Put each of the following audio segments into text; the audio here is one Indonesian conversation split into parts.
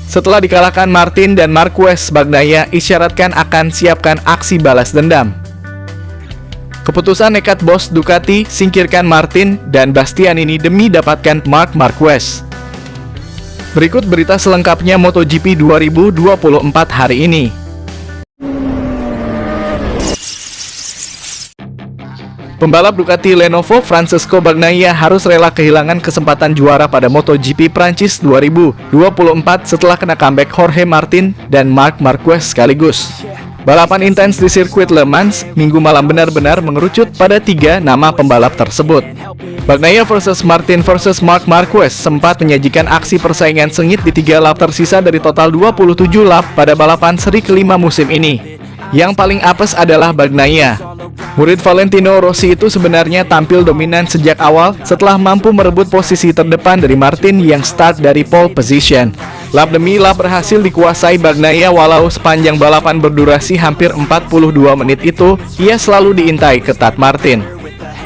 Setelah dikalahkan Martin dan Marquez, Bagnaia isyaratkan akan siapkan aksi balas dendam. Keputusan nekat bos Ducati singkirkan Martin dan Bastianini demi dapatkan Marc Marquez. Berikut berita selengkapnya MotoGP 2024 hari ini. Pembalap Ducati Lenovo Francesco Bagnaia harus rela kehilangan kesempatan juara pada MotoGP Prancis 2024 setelah kena comeback Jorge Martin dan Marc Marquez sekaligus. Balapan intens di sirkuit Le Mans Minggu malam benar-benar mengerucut pada 3 nama pembalap tersebut. Bagnaia versus Martin versus Marc Marquez sempat menyajikan aksi persaingan sengit di 3 lap tersisa dari total 27 lap pada balapan seri kelima musim ini. Yang paling apes adalah Bagnaia. Murid Valentino Rossi itu sebenarnya tampil dominan sejak awal setelah mampu merebut posisi terdepan dari Martin yang start dari pole position. Lap demi lap berhasil dikuasai Bagnaia walau sepanjang balapan berdurasi hampir 42 menit itu, ia selalu diintai ketat Martin.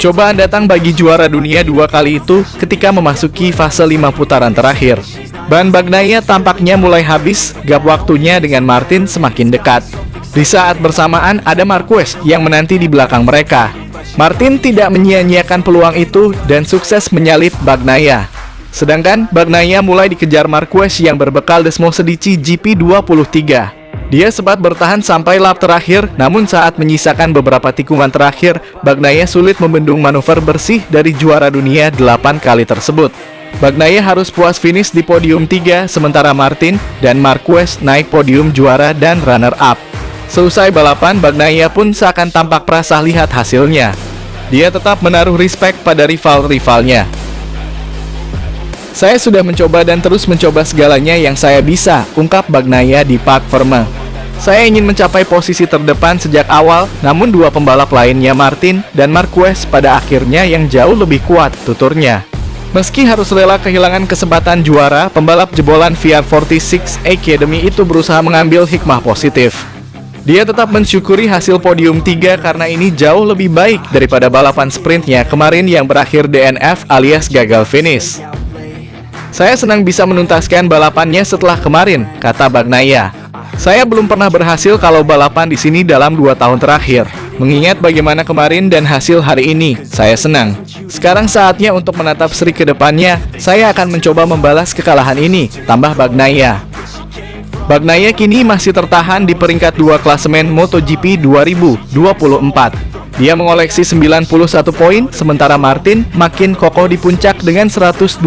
Cobaan datang bagi juara dunia 2 kali itu ketika memasuki fase 5 putaran terakhir. Ban Bagnaia tampaknya mulai habis, gap waktunya dengan Martin semakin dekat. Di saat bersamaan ada Marquez yang menanti di belakang mereka. Martin tidak menyia-nyiakan peluang itu dan sukses menyalip Bagnaia. Sedangkan Bagnaia mulai dikejar Marquez yang berbekal Desmosedici GP23. Dia sempat bertahan sampai lap terakhir, namun saat menyisakan beberapa tikungan terakhir, Bagnaia sulit membendung manuver bersih dari juara dunia 8 kali tersebut. Bagnaia harus puas finish di podium 3, sementara Martin dan Marquez naik podium juara dan runner-up. Seusai balapan, Bagnaia pun seakan tampak perasa lihat hasilnya. Dia tetap menaruh respect pada rival-rivalnya. Saya sudah mencoba dan terus mencoba segalanya yang saya bisa, ungkap Bagnaia di Parc Ferme. Saya ingin mencapai posisi terdepan sejak awal, namun 2 pembalap lainnya Martin dan Marquez pada akhirnya yang jauh lebih kuat, tuturnya. Meski harus rela kehilangan kesempatan juara, pembalap jebolan VR46 Academy itu berusaha mengambil hikmah positif. Dia tetap mensyukuri hasil podium 3 karena ini jauh lebih baik daripada balapan sprintnya kemarin yang berakhir DNF alias gagal finish. Saya senang bisa menuntaskan balapannya setelah kemarin, kata Bagnaia. Saya belum pernah berhasil kalau balapan di sini dalam 2 tahun terakhir. Mengingat bagaimana kemarin dan hasil hari ini, saya senang. Sekarang saatnya untuk menatap seri ke depannya, saya akan mencoba membalas kekalahan ini, tambah Bagnaia. Bagnaia kini masih tertahan di peringkat 2 klasemen MotoGP 2024. Dia mengoleksi 91 poin, sementara Martin makin kokoh di puncak dengan 129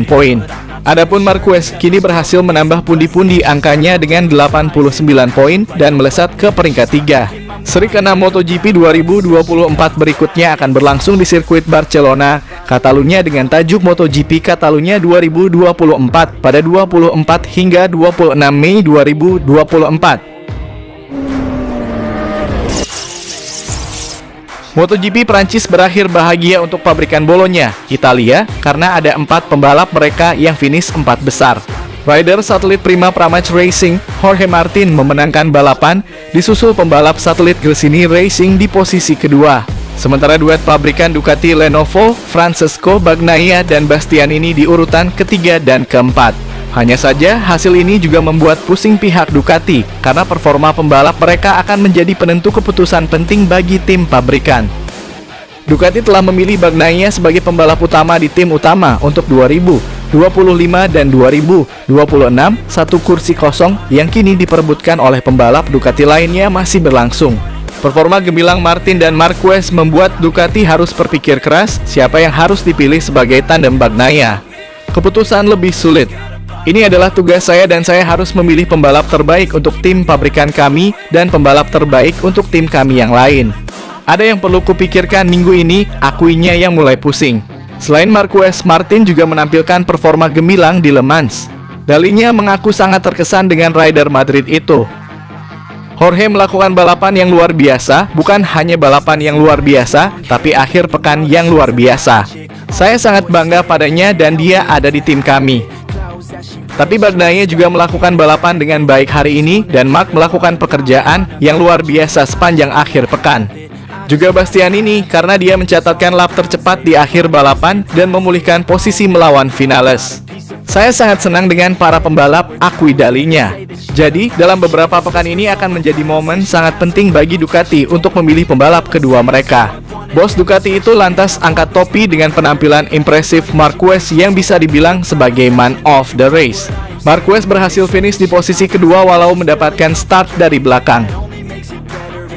poin. Adapun Marquez kini berhasil menambah pundi-pundi angkanya dengan 89 poin dan melesat ke peringkat 3. Seri ke-6 MotoGP 2024 berikutnya akan berlangsung di sirkuit Barcelona, Catalunya dengan tajuk MotoGP Catalunya 2024 pada 24 hingga 26 Mei 2024. MotoGP Prancis berakhir bahagia untuk pabrikan Bologna, Italia, karena ada 4 pembalap mereka yang finish 4 besar. Rider satelit Prima Pramac Racing, Jorge Martin memenangkan balapan, disusul pembalap satelit Gresini Racing di posisi kedua. Sementara duet pabrikan Ducati Lenovo, Francesco Bagnaia dan Bastianini di urutan ketiga dan keempat. Hanya saja, hasil ini juga membuat pusing pihak Ducati, karena performa pembalap mereka akan menjadi penentu keputusan penting bagi tim pabrikan. Ducati telah memilih Bagnaia sebagai pembalap utama di tim utama untuk 2025 dan 2026, 1 kursi kosong yang kini diperebutkan oleh pembalap Ducati lainnya masih berlangsung. Performa gemilang Martin dan Marquez membuat Ducati harus berpikir keras siapa yang harus dipilih sebagai tandem Bagnaia. Keputusan lebih sulit. Ini adalah tugas saya dan saya harus memilih pembalap terbaik untuk tim pabrikan kami dan pembalap terbaik untuk tim kami yang lain. Ada yang perlu kupikirkan minggu ini, akuinya yang mulai pusing. Selain Marquez, Martin juga menampilkan performa gemilang di Le Mans. Dalinya mengaku sangat terkesan dengan rider Madrid itu. Jorge melakukan balapan yang luar biasa, bukan hanya balapan yang luar biasa, tapi akhir pekan yang luar biasa. Saya sangat bangga padanya dan dia ada di tim kami. Tapi Bagnaia juga melakukan balapan dengan baik hari ini dan Marc melakukan pekerjaan yang luar biasa sepanjang akhir pekan. Juga Bastianini karena dia mencatatkan lap tercepat di akhir balapan dan memulihkan posisi melawan Vinales. Saya sangat senang dengan para pembalap, akui dalinya. Jadi, dalam beberapa pekan ini akan menjadi momen sangat penting bagi Ducati untuk memilih pembalap kedua mereka. Bos Ducati itu lantas angkat topi dengan penampilan impresif Marquez yang bisa dibilang sebagai man of the race. Marquez berhasil finish di posisi kedua walau mendapatkan start dari belakang.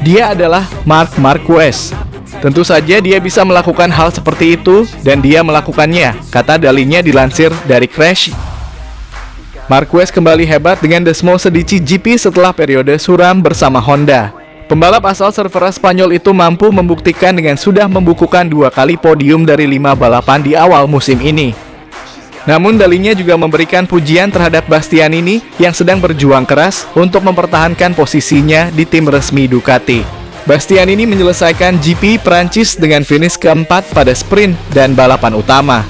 Dia adalah Marc Marquez. Tentu saja dia bisa melakukan hal seperti itu, dan dia melakukannya, kata dalinya dilansir dari Crash. Marquez kembali hebat dengan Desmos Edici GP setelah periode suram bersama Honda. Pembalap asal Cervera Spanyol itu mampu membuktikan dengan sudah membukukan 2 kali podium dari 5 balapan di awal musim ini. Namun dalinya juga memberikan pujian terhadap Bastianini yang sedang berjuang keras untuk mempertahankan posisinya di tim resmi Ducati. Bastianini menyelesaikan GP Prancis dengan finish keempat pada sprint dan balapan utama.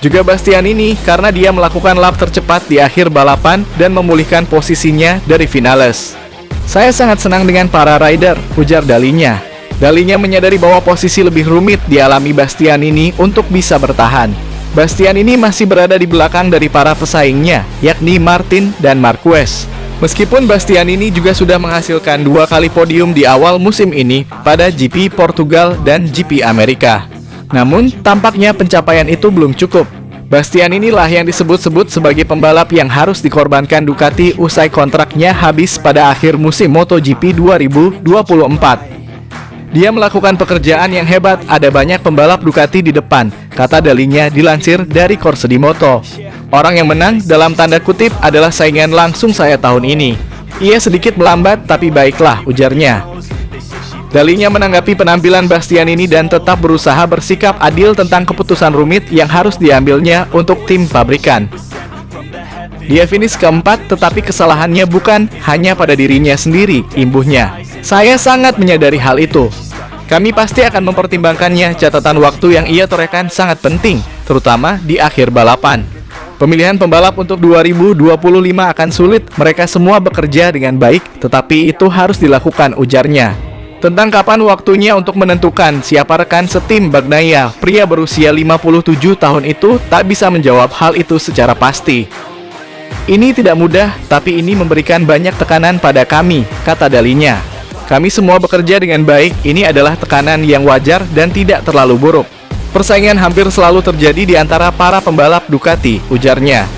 Juga Bastianini karena dia melakukan lap tercepat di akhir balapan dan memulihkan posisinya dari finales. Saya sangat senang dengan para rider, ujar dalinya. Dalinya menyadari bahwa posisi lebih rumit dialami Bastianini untuk bisa bertahan. Bastianini masih berada di belakang dari para pesaingnya, yakni Martin dan Marquez. Meskipun Bastianini juga sudah menghasilkan 2 kali podium di awal musim ini pada GP Portugal dan GP Amerika. Namun, tampaknya pencapaian itu belum cukup. Bastianini lah yang disebut-sebut sebagai pembalap yang harus dikorbankan Ducati usai kontraknya habis pada akhir musim MotoGP 2024. Dia melakukan pekerjaan yang hebat, ada banyak pembalap Ducati di depan, kata dalinya dilansir dari Corse di Moto. Orang yang menang dalam tanda kutip adalah saingan langsung saya tahun ini. Ia sedikit melambat tapi baiklah, ujarnya. Dalinya menanggapi penampilan Bastianini dan tetap berusaha bersikap adil tentang keputusan rumit yang harus diambilnya untuk tim pabrikan. Dia finish keempat tetapi kesalahannya bukan hanya pada dirinya sendiri, imbuhnya. Saya sangat menyadari hal itu. Kami pasti akan mempertimbangkannya, catatan waktu yang ia torehkan sangat penting, terutama di akhir balapan. Pemilihan pembalap untuk 2025 akan sulit, mereka semua bekerja dengan baik, tetapi itu harus dilakukan, ujarnya. Tentang kapan waktunya untuk menentukan siapa rekan setim Bagnaia, pria berusia 57 tahun itu tak bisa menjawab hal itu secara pasti. Ini tidak mudah, tapi ini memberikan banyak tekanan pada kami, kata dalinya. Kami semua bekerja dengan baik, ini adalah tekanan yang wajar dan tidak terlalu buruk. Persaingan hampir selalu terjadi di antara para pembalap Ducati, ujarnya.